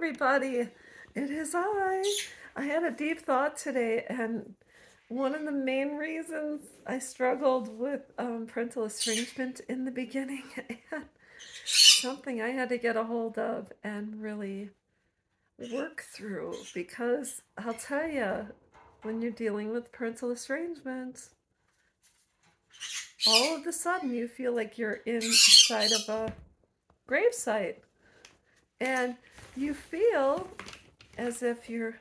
everybody. It is I. I had a deep thought today, and one of the main reasons I struggled with parental estrangement in the beginning, and something I had to get a hold of and really work through because I'll tell you, when you're dealing with parental estrangement, all of a sudden you feel like you're inside of a gravesite, and you feel as if you're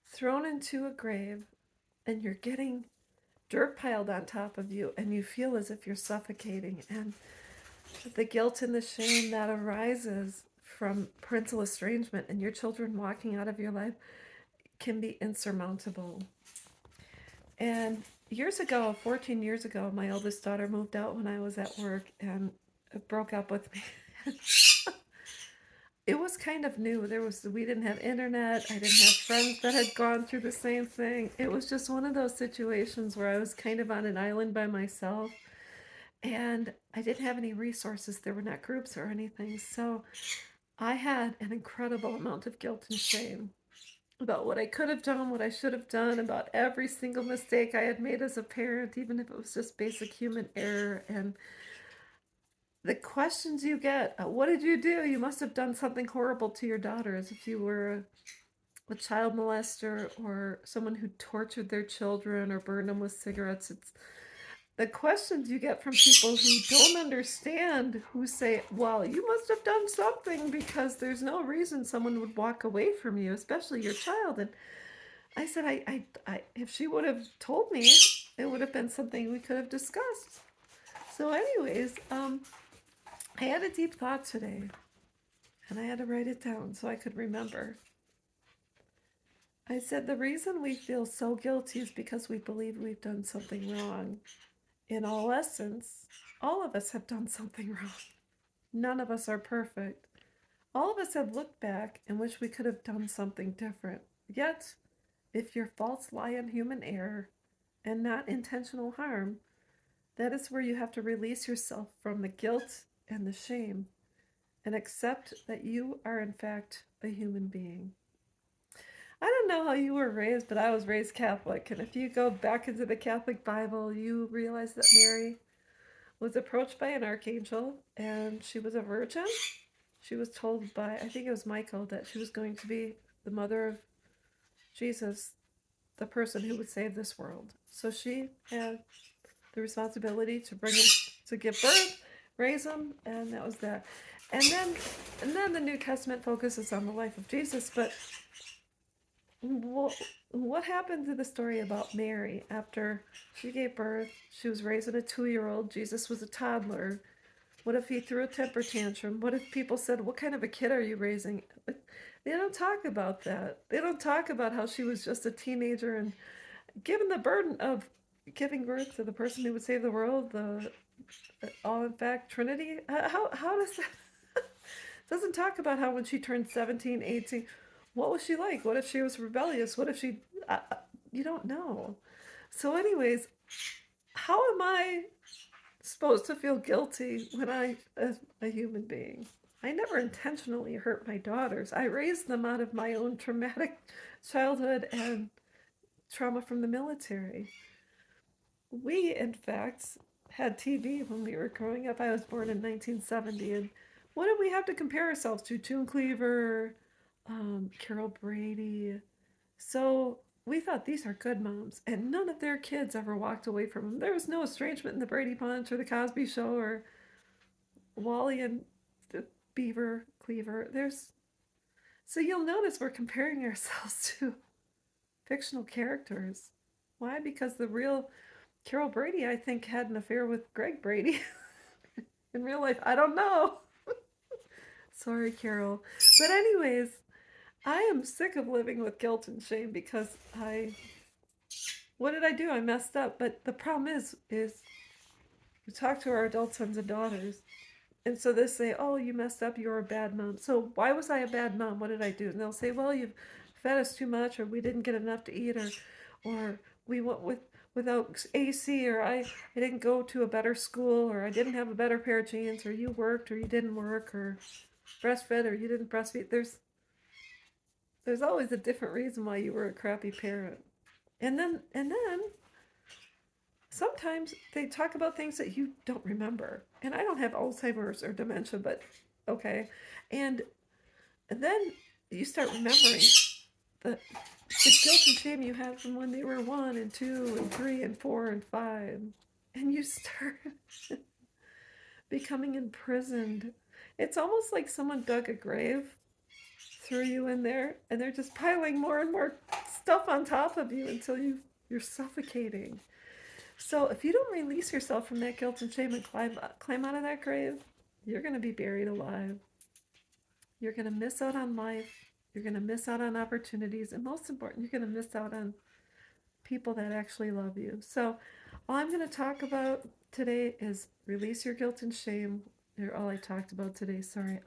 thrown into a grave and you're getting dirt piled on top of you and you feel as if you're suffocating, and the guilt and the shame that arises from parental estrangement and your children walking out of your life can be insurmountable. And years ago, 14 years ago, my oldest daughter moved out when I was at work and broke up with me. It was kind of new. We didn't have internet. I didn't have friends that had gone through the same thing. It was just one of those situations where I was kind of on an island by myself, and I didn't have any resources. There were not groups or anything. So I had an incredible amount of guilt and shame about what I could have done, what I should have done, about every single mistake I had made as a parent, even if it was just basic human error. And the questions you get, what did you do? You must have done something horrible to your daughters if you were a child molester or someone who tortured their children or burned them with cigarettes. It's the questions you get from people who don't understand, who say, well, you must have done something because there's no reason someone would walk away from you, especially your child. And I said, if she would have told me, it would have been something we could have discussed. So, anyways, I had a deep thought today, and I had to write it down so I could remember. I said, the reason we feel so guilty is because we believe we've done something wrong. In all essence, all of us have done something wrong. None of us are perfect. All of us have looked back and wish we could have done something different. Yet, if your faults lie in human error and not intentional harm, that is where you have to release yourself from the guilt and the shame and accept that you are, in fact, a human being. I don't know how you were raised, but I was raised Catholic. And if you go back into the Catholic Bible, you realize that Mary was approached by an archangel and she was a virgin. She was told by, I think it was Michael, that she was going to be the mother of Jesus, the person who would save this world. So she had the responsibility to bring him, to give birth, raise him, and that was that. And then the New Testament focuses on the life of Jesus. But what happened to the story about Mary after she gave birth? She was raising a 2-year-old. Jesus was a toddler. What if he threw a temper tantrum? What if people said, what kind of a kid are you raising? They don't talk about that. They don't talk about how she was just a teenager and given the burden of giving birth to the person who would save the world, the all in fact Trinity. How does that? Doesn't talk about how when she turned 17, 18, what was she like? What if she was rebellious? What if she? You don't know. So, anyways, how am I supposed to feel guilty when I, as a human being, I never intentionally hurt my daughters. I raised them out of my own traumatic childhood and trauma from the military. We, in fact, had TV when we were growing up. I was born in 1970, and what did we have to compare ourselves to? June Cleaver, Carol Brady. So we thought these are good moms, and none of their kids ever walked away from them. There was no estrangement in the Brady Bunch or the Cosby Show or Wally and the Beaver Cleaver. There's so you'll notice we're comparing ourselves to fictional characters. Why? Because the real Carol Brady, I think, had an affair with Greg Brady in real life. I don't know. Sorry, Carol. But anyways, I am sick of living with guilt and shame because what did I do? I messed up. But the problem is we talk to our adult sons and daughters, and so they say, oh, you messed up, you're a bad mom. So why was I a bad mom? What did I do? And they'll say, well, you've fed us too much, or we didn't get enough to eat, or we went without AC, or I didn't go to a better school, or I didn't have a better pair of jeans, or you worked, or you didn't work, or breastfed, or you didn't breastfeed. There's always a different reason why you were a crappy parent. And then sometimes they talk about things that you don't remember. And I don't have Alzheimer's or dementia, but okay. And and then you start remembering the guilt and shame you had from when they were 1 and 2 and 3 and 4 and 5. And you start becoming imprisoned. It's almost like someone dug a grave, threw you in there, and they're just piling more and more stuff on top of you until you're suffocating. So if you don't release yourself from that guilt and shame and climb out of that grave, you're going to be buried alive. You're going to miss out on life. You're going to miss out on opportunities. And most important, you're going to miss out on people that actually love you. So all I'm going to talk about today is release your guilt and shame. They're all I talked about today. Sorry.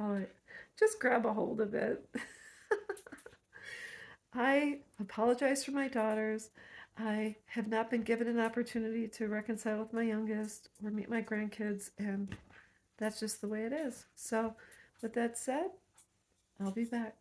Just grab a hold of it. I apologize for my daughters. I have not been given an opportunity to reconcile with my youngest or meet my grandkids, and that's just the way it is. So, with that said, I'll be back.